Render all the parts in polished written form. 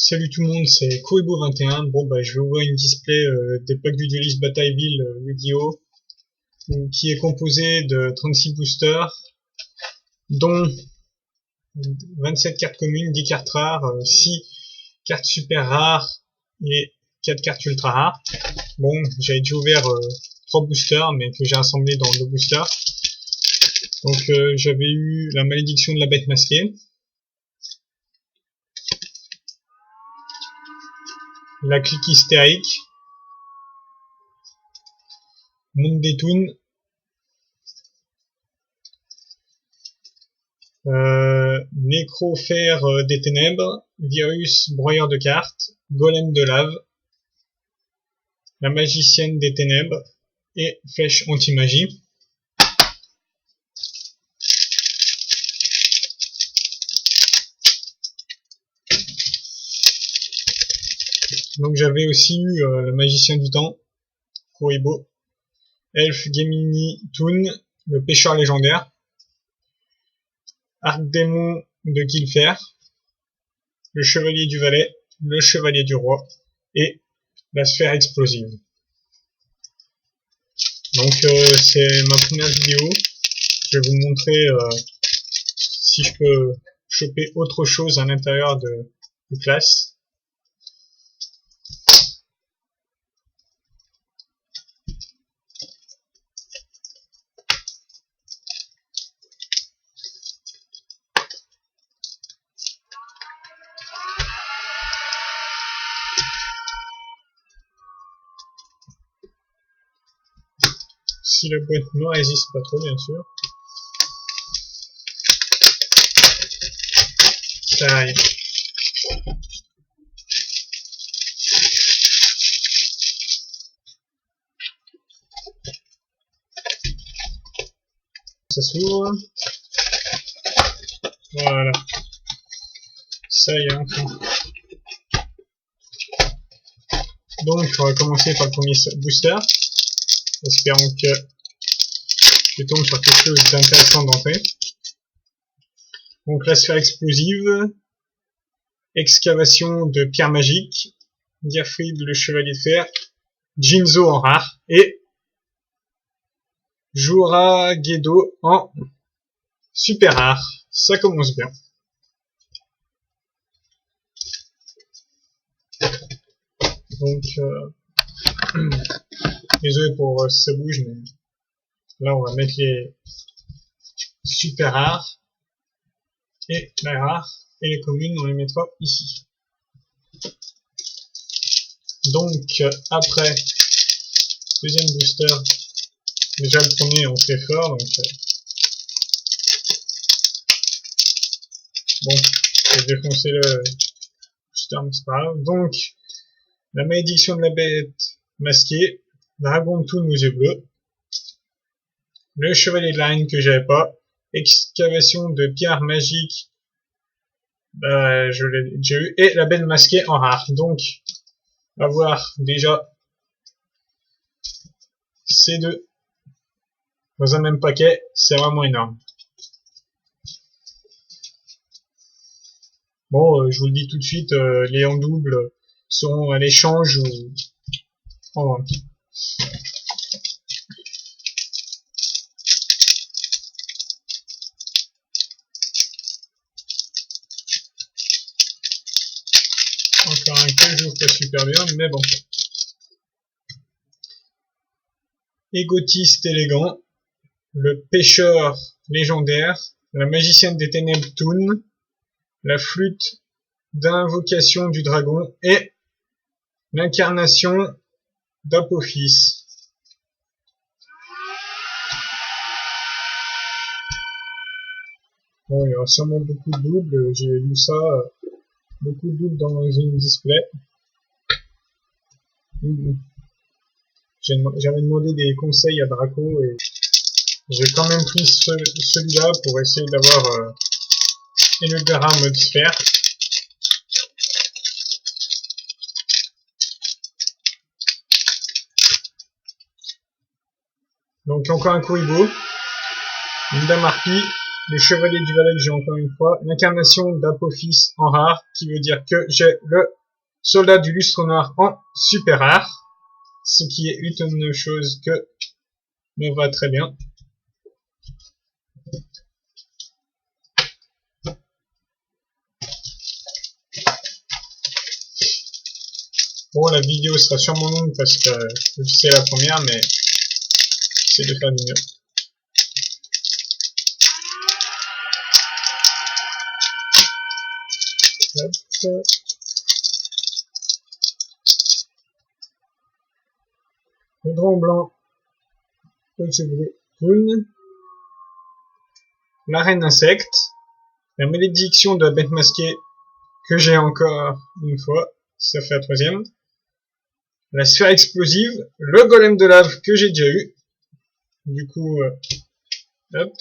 Salut tout le monde, c'est Kuribo21. Bon bah je vais ouvrir une display des packs du Duelist Batailleville Yu-Gi-Oh! Qui est composé de 36 boosters, dont 27 cartes communes, 10 cartes rares, 6 cartes super rares et 4 cartes ultra rares. Bon, j'avais déjà ouvert 3 boosters, mais que j'ai assemblé dans 2 boosters. Donc j'avais eu la malédiction de la bête masquée, la clique hystérique, Monde des Toons, Nécrophère des Ténèbres, Virus Broyeur de cartes, Golem de lave, la Magicienne des Ténèbres et Flèche anti-magie. Donc j'avais aussi eu le Magicien du Temps, Kuribo, Elf Gemini Toon, le Pêcheur légendaire, Arc-Démon de Killfer, le Chevalier du Valet, le Chevalier du Roi et la Sphère explosive. Donc c'est ma première vidéo. Je vais vous montrer si je peux choper autre chose à l'intérieur de classe. Si la boîte ne résiste pas trop, bien sûr. Ça arrive. Ça s'ouvre. Voilà. Ça y est, enfin. Donc, on va commencer par le premier booster. Espérons que je tombe sur quelque chose d'intéressant d'entrée. Donc, la sphère explosive. Excavation de pierre magique. Diafrid, le chevalier de fer. Jinzo en rare. Et Juragedo en super rare. Ça commence bien. Donc, désolé pour ça bouge, mais là on va mettre les super rares et les rares et les communes on les mettra ici. Donc après deuxième booster, déjà le premier on fait fort, donc bon, je vais défoncer le booster mais c'est pas grave. Donc la malédiction de la bête masquée, Dragon de Toon aux yeux bleus, le chevalier de la reine que j'avais pas, excavation de pierre magique, je l'ai déjà eu, et la bête masquée en rare. Donc on va voir déjà ces deux dans un même paquet, c'est vraiment énorme. Bon, je vous le dis tout de suite, les en double seront à l'échange ou en vente. Encore un que j'ouvre pas super bien, mais bon. Égotiste élégant, le pêcheur légendaire, la magicienne des ténèbres Toon, la flûte d'invocation du dragon et l'incarnation d'Apophis. Bon, il y aura sûrement beaucoup de doubles, j'ai lu ça, beaucoup de doubles dans une display. J'avais demandé des conseils à Draco et j'ai quand même pris celui-là pour essayer d'avoir Enugara mode sphère. Donc encore un Kuribo, une Dame Harpie, le chevalier du valet que j'ai encore une fois, l'incarnation d'Apophis en rare, qui veut dire que j'ai le soldat du lustre noir en super rare, ce qui est une chose que me va très bien. Bon, la vidéo sera sûrement longue parce que c'est la première, mais c'est de faire du mieux. Hop. Le dragon blanc, la reine insecte, la malédiction de la bête masquée que j'ai encore une fois, ça fait la troisième, la sphère explosive, le golem de lave que j'ai déjà eu, du coup, hop.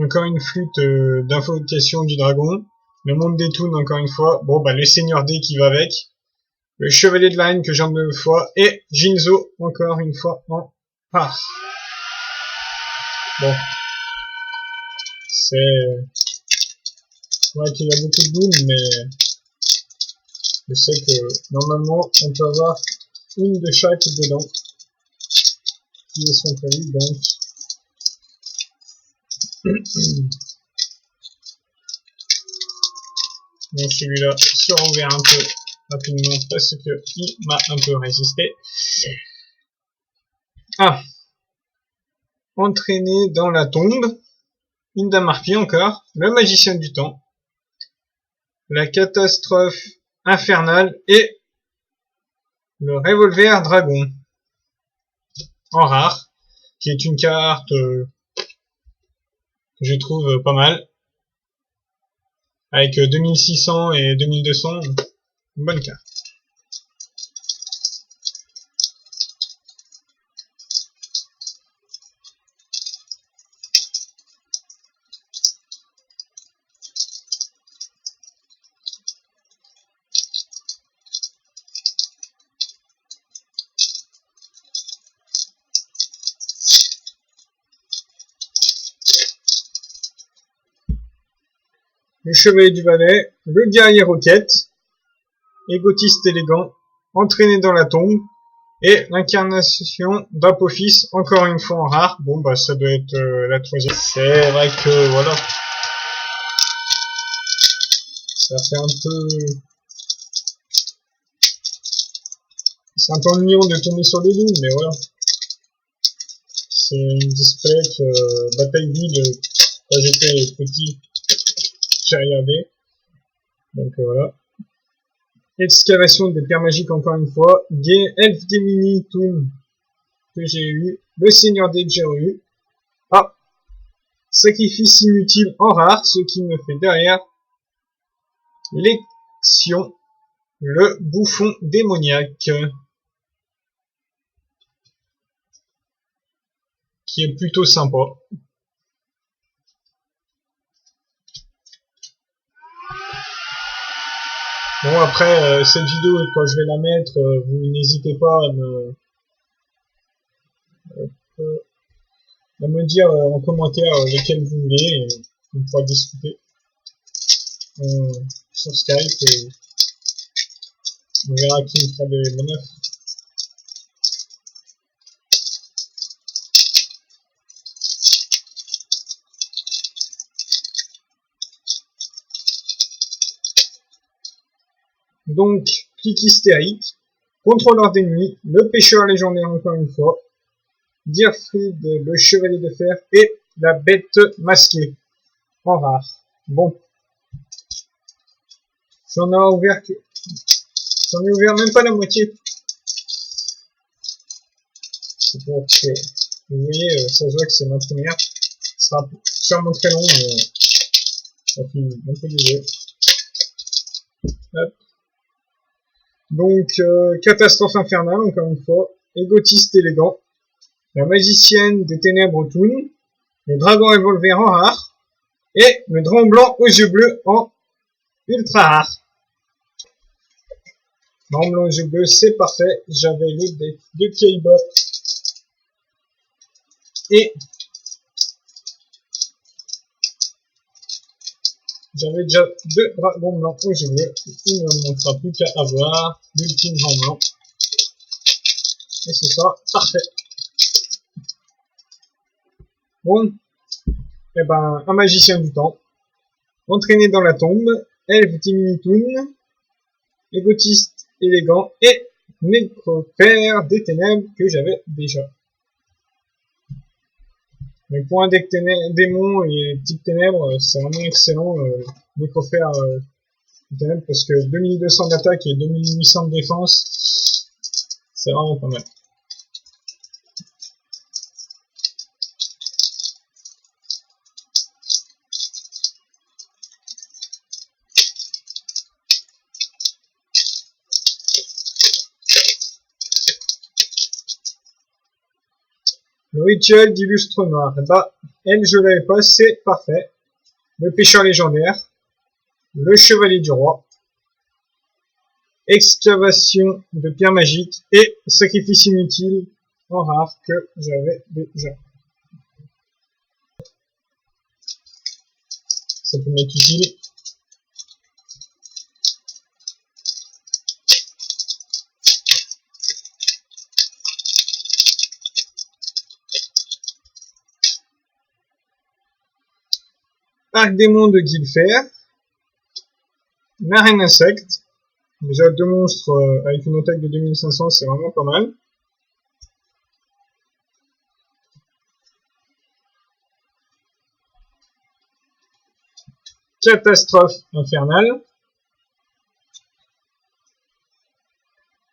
Encore une flûte d'invocation du dragon. Le monde des toons, encore une fois. Bon, bah, le seigneur D qui va avec. Le chevalier de la haine que j'ai en 2 fois. Et Jinzo, encore une fois, en rare. Bon. C'est vrai qu'il y a beaucoup de doom, mais je sais que normalement, on peut avoir une de chaque dedans. Qui est son prévu, donc. Donc celui-là sera ouvert un peu rapidement parce que il m'a un peu résisté. Ah, entraîné dans la tombe, une dame harpie encore, le magicien du temps, la catastrophe infernale et le revolver dragon en rare, qui est une carte que je trouve pas mal. Avec 2600 et 2200, une bonne carte. Le chevalier du valet, le guerrier roquette, égotiste élégant, entraîné dans la tombe, et l'incarnation d'Apophis, encore une fois en rare. Bon, bah, ça doit être la troisième. C'est vrai que, voilà. Ça fait un peu... C'est un peu ennuyant de tomber sur des doubles, mais voilà. C'est une displate Batailleville, quand j'étais petit, j'ai regardé. Donc voilà. Excavation de pierres magiques encore une fois. Elf des mini toon que j'ai eu. Le seigneur des que j'ai eu. Ah, sacrifice inutile en rare, ce qui me fait derrière l'élection, le bouffon démoniaque, qui est plutôt sympa. Bon, après, cette vidéo, quand je vais la mettre, vous n'hésitez pas à me dire en commentaire lesquels vous voulez, et on pourra discuter sur Skype, et on verra qui me fera des manœuvres. Donc, clic hystérique, contrôleur d'ennemis, le pêcheur légendaire encore une fois, Dyrfried, le chevalier de fer et la bête masquée en rare. Bon, j'en ai ouvert même pas la moitié. Donc, vous voyez, ça se voit que c'est ma première. Ça sera sûrement très long, mais ça finit un peu du jeu. Hop. Donc, catastrophe infernale, encore une fois, égotiste élégant, la magicienne des ténèbres toon, le dragon revolver en rare, et le dragon blanc aux yeux bleus en ultra rare. Dragon blanc aux yeux bleus, c'est parfait. J'avais le deck de Kaiba. Et j'avais déjà 2 dragons blancs aux yeux bleus. Il ne me manquera plus qu'à avoir l'ultime dragon blanc. Et ce sera parfait. Bon, et ben, un magicien du temps, entraîné dans la tombe, elfe Diminitoon, égotiste élégant et nécropère des ténèbres que j'avais déjà. Mais pour un deck démon et type ténèbres, c'est vraiment excellent, nécropère des ténèbres, parce que 2200 d'attaque et 2800 de défense, c'est vraiment pas mal. Le rituel d'illustre noir, bah, elle je l'avais pas, c'est parfait. Le pêcheur légendaire, le chevalier du roi, excavation de pierre magique et sacrifice inutile en rare que j'avais déjà. Ça peut m'être utile. Arc-démon de Guilfer, Marine insecte, déjà 2 monstres avec une attaque de 2500, c'est vraiment pas mal. Catastrophe infernale,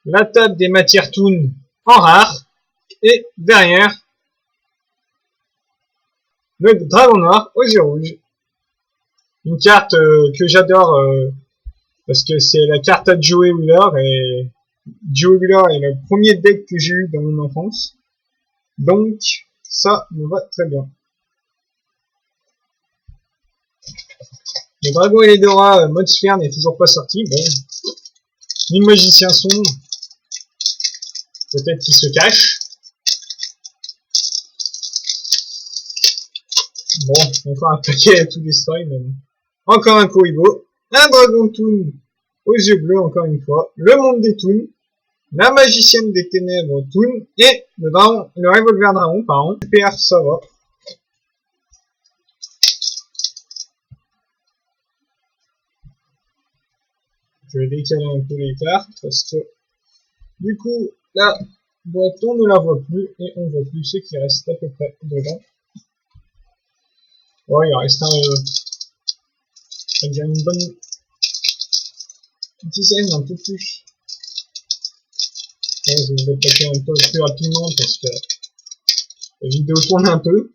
la table des matières toon en rare, et derrière, le dragon noir aux yeux rouges. Une carte que j'adore parce que c'est la carte à Joey Wheeler et Joey Wheeler est le premier deck que j'ai eu dans mon enfance. Donc ça me va très bien. Le dragon et l'Edora mode sphère n'est toujours pas sorti. Bon, ni magicien sombre. Peut-être qu'il se cache. Bon, encore un paquet à tout destroy même. Encore un Kuribo, un Dragon Toon aux yeux bleus encore une fois, le monde des Toons, la magicienne des ténèbres Toon et le revolver dragon, pardon. Super, ça va. Je vais décaler un peu les cartes parce que du coup la boîte on ne la voit plus et on voit plus ce qui reste à peu près dedans. Ouais, il reste une bonne dizaine, un peu plus. Bon, je vais taper un peu plus rapidement parce que la vidéo tourne un peu.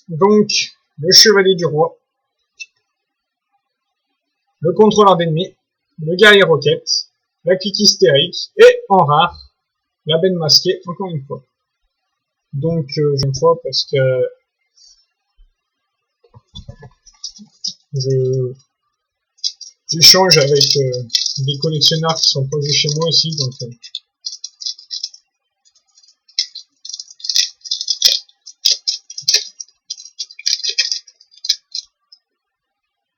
Donc, le chevalier du roi, le contrôleur d'ennemis, le guerrier roquette, la clique hystérique et en rare, la benne masquée, encore une fois. Donc, une fois parce que j'échange avec des collectionneurs qui sont posés chez moi aussi, donc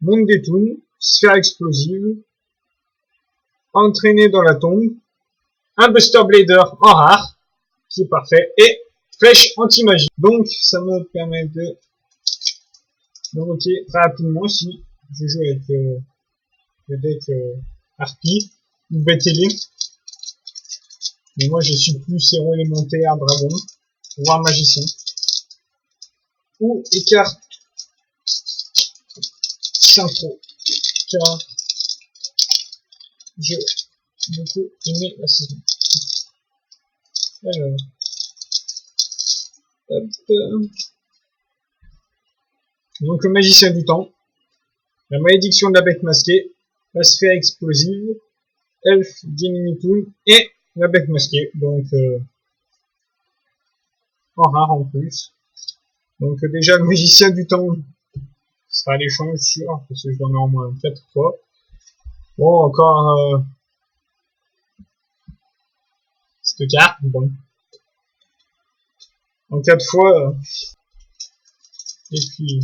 monde des Toons, sphère explosive, entraîné dans la tombe, un Buster Blader en rare, qui est parfait, et flèche anti-magie. Donc, ça me permet de bloquer très rapidement si je joue avec le deck Harpie ou BTD. Mais moi, je suis plus héros élémentaire, dragon, voire magicien. Ou écarte synchro, car j'ai beaucoup aimé la saison. Alors, donc le magicien du temps, la malédiction de la bête masquée, la sphère explosive, elfe Diminitoon et la bête masquée. Donc en rare en plus. Donc déjà le magicien du temps sera à l'échange sûr, parce que je dois en au moins 4 fois. Bon, encore cette carte, bon. En 4 fois, et puis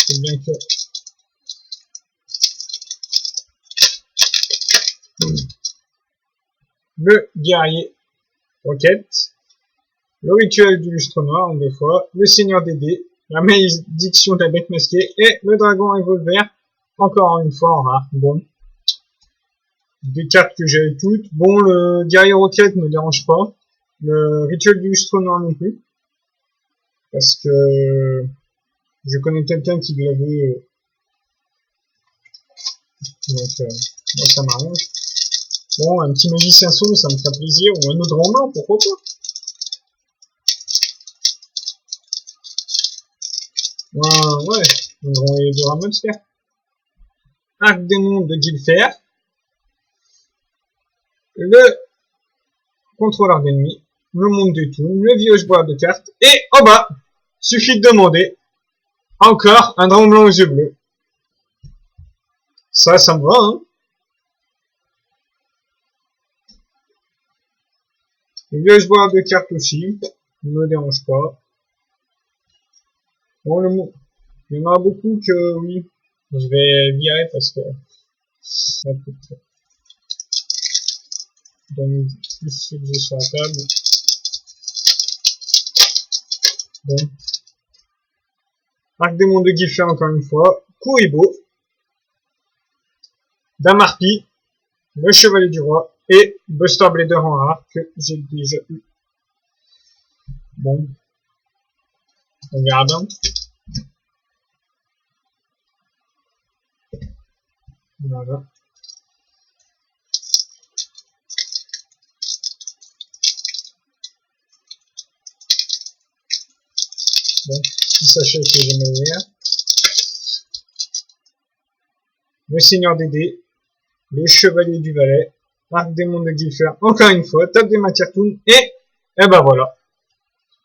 c'est bien que le guerrier roquette, le rituel du lustre noir en 2 fois, le seigneur des dés, la malédiction de la bête masquée et le dragon revolver encore une fois en rare. Bon, des cartes que j'avais toutes. Bon, le guerrier roquette me dérange pas, le rituel du lustre noir non plus, parce que je connais quelqu'un qui l'avait, donc moi ça m'arrange. Bon, un petit magicien sombre, ça me ferait plaisir, ou un autre en blanc, pourquoi pas. Ouais, on devra me faire. Arc démon de Guilfer, le contrôleur d'ennemis, le monde des tours, le vieux bois de cartes, et en bas, suffit de demander, encore un dragon blanc aux yeux bleus. Ça me va, hein. Le vieux bois de cartes aussi, ne me dérange pas. Bon, il y en a beaucoup que, oui, je vais virer parce que, donc, plus ce que j'ai sur la table. Bon. Arc démon de Guilfer encore une fois, Kuribo, Damarpi, le chevalier du roi, et Buster Blader en rare, que j'ai déjà eu. Bon. On verra bien. Voilà. Bon, petit sachet que j'aime ouvrir. Le seigneur des dés, le chevalier du valet, Arc démon de Guilfer, encore une fois, Table des matières toon, et ben voilà.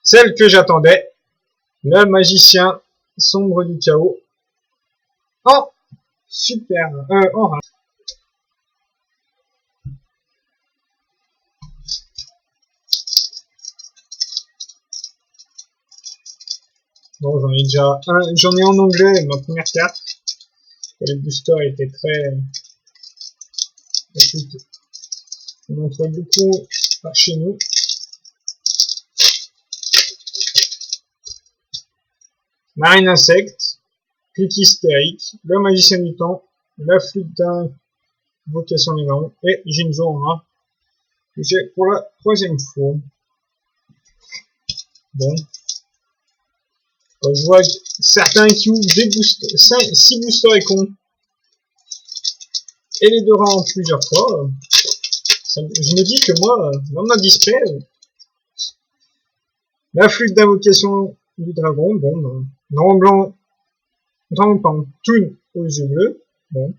Celle que j'attendais, le magicien sombre du chaos, en super, en rare. Bon, j'en ai en anglais, ma première carte. Les boosters étaient très, écoute, on en trouve beaucoup par chez nous. Marine insecte, clic hystérique, le magicien du temps, la flûte d'invocation des marrons, et Jinzo en rare, que j'ai pour la 3e fois. Bon. Je vois certains qui ouvrent des boosters, 6 boosters et con, et les 2 rangs en plusieurs fois. Je me dis que moi, dans ma display, la flûte d'invocation du dragon, bon, dragon blanc, toon aux yeux bleus, bon,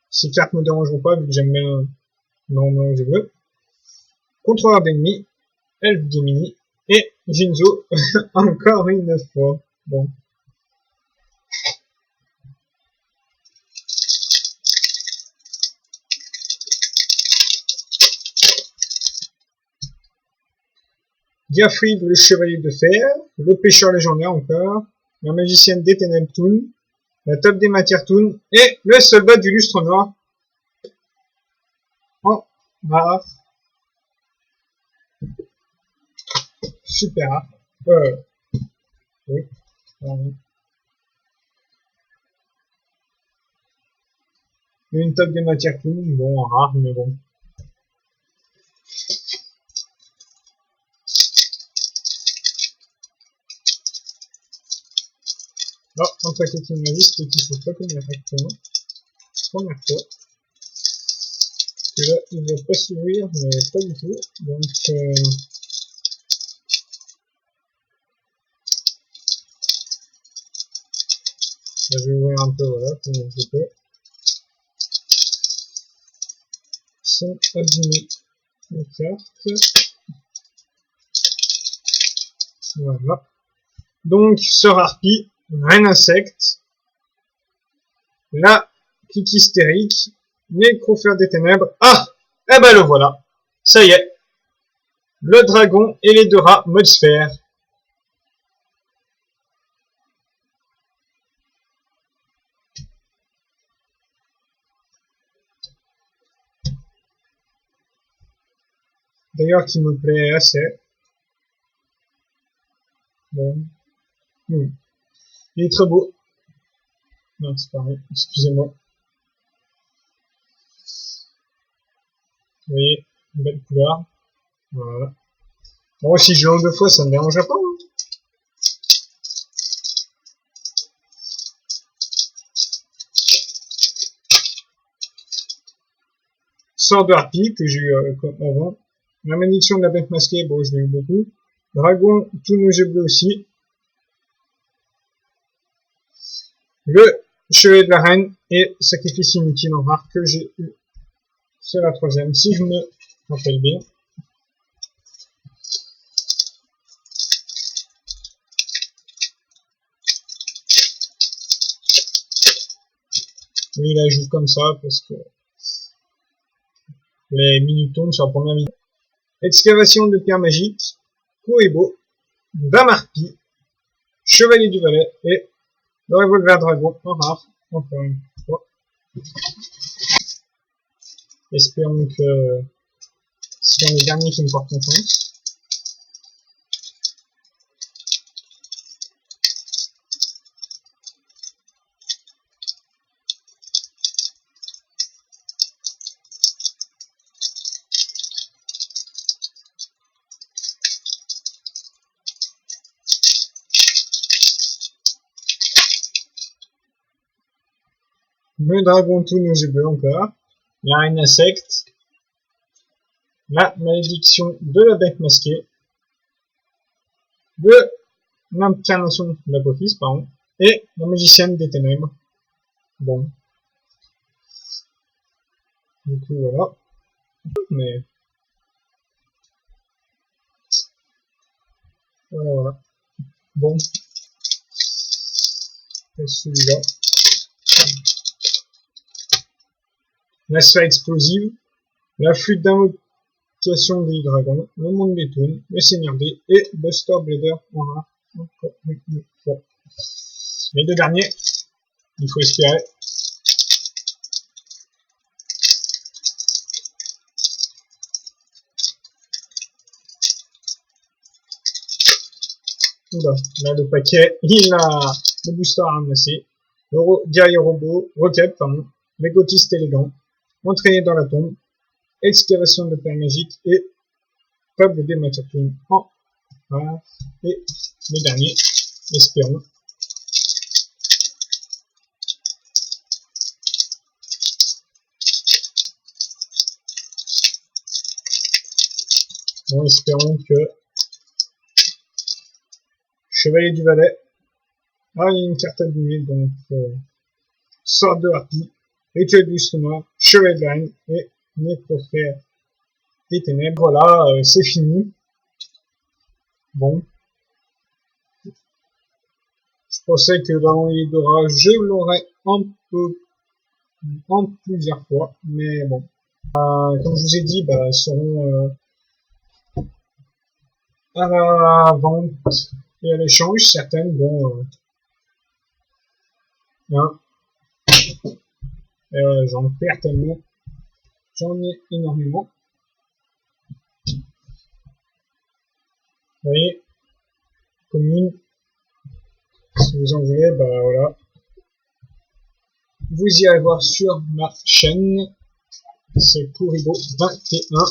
ces cartes me dérangeront pas vu que j'aime bien dragon blanc aux yeux bleus. Contrôleur d'ennemis, Elf Gemini, et Jinzo, encore une fois, bon. Diafrid, le chevalier de fer, le pêcheur légendaire encore, la magicienne des ténèbres toon, la table des matières toon, et le soldat du lustre noir en rare. Super rare. Oui. Une table des matières toon, bon, en rare, mais bon. Oh, un paquet qui m'a dit, c'était qu'il faut pas connaître actuellement. Première fois. Et là, il va pas s'ouvrir, mais pas du tout. Donc, là, je vais ouvrir un peu, voilà, comme je peux. Sont abîmés les cartes. Voilà. Donc, Sœur Harpie, Reine Insecte, la Clique Hystérique, Nécrophère des Ténèbres. Ah! Eh ben le voilà. Ça y est. Le dragon et les deux rats mode sphère. D'ailleurs, qui me plaît assez. Bon. Il est très beau. Non, c'est pareil. Excusez-moi. Vous voyez, une belle couleur. Voilà. Bon, si je l'enlève deux fois, ça me dérange pas. Hein. Sort de Harpie, que j'ai eu comme avant. La malédiction de la bête masquée, bon, je l'ai eu beaucoup. Dragon, tout nos bleu aussi. Le Chevalier de la Reine et Sacrifice inutile en rare que j'ai eu. C'est la troisième, si je me rappelle bien. Oui, là, je joue comme ça parce que les minitones sur la première vidéo. Excavation de pierre magique, Koebo, Dame Harpie, Chevalier du Valais et le revolver dragon en rare, encore une fois. Espérons que ce sont les derniers qui me portent confiance. Le dragon tout nos bleu encore. La reine insecte. La malédiction de la bête masquée. L'incarnation de l'Apophis, pardon. Et la magicienne des ténèbres. Bon. Du coup, voilà. Mais. Voilà. Bon. Et celui-là. La sphère explosive. La flûte d'invocation des dragons. Le monde des toons. Le seigneur D. Et Buster Blader en rare. Bon. Les deux derniers. Il faut espérer. Oula, là le paquet, il a le booster à ramasser. Le guerrier robot, roquette, pardon, l'égotiste élégant, entraîné dans la tombe, excavation de pierre magique et table des Maturtune en rare. Et les derniers, espérons. Bon, espérons que Chevalier du Valais. Ah, il y a une carte abîmée, donc Sort de Harpie, Rituel du Noir, Chevalier de la Reine et Nécrophère des Ténèbres. Voilà, c'est fini. Bon. Je pensais que dans les Dora, je l'aurais en plusieurs fois, mais bon. Comme je vous ai dit, elles seront à la vente et à l'échange. Certaines, bon, hein, j'en perds tellement, j'en ai énormément. Vous voyez, commune, si vous en voulez, voilà. Vous irez voir sur ma chaîne, c'est Kouribo 21.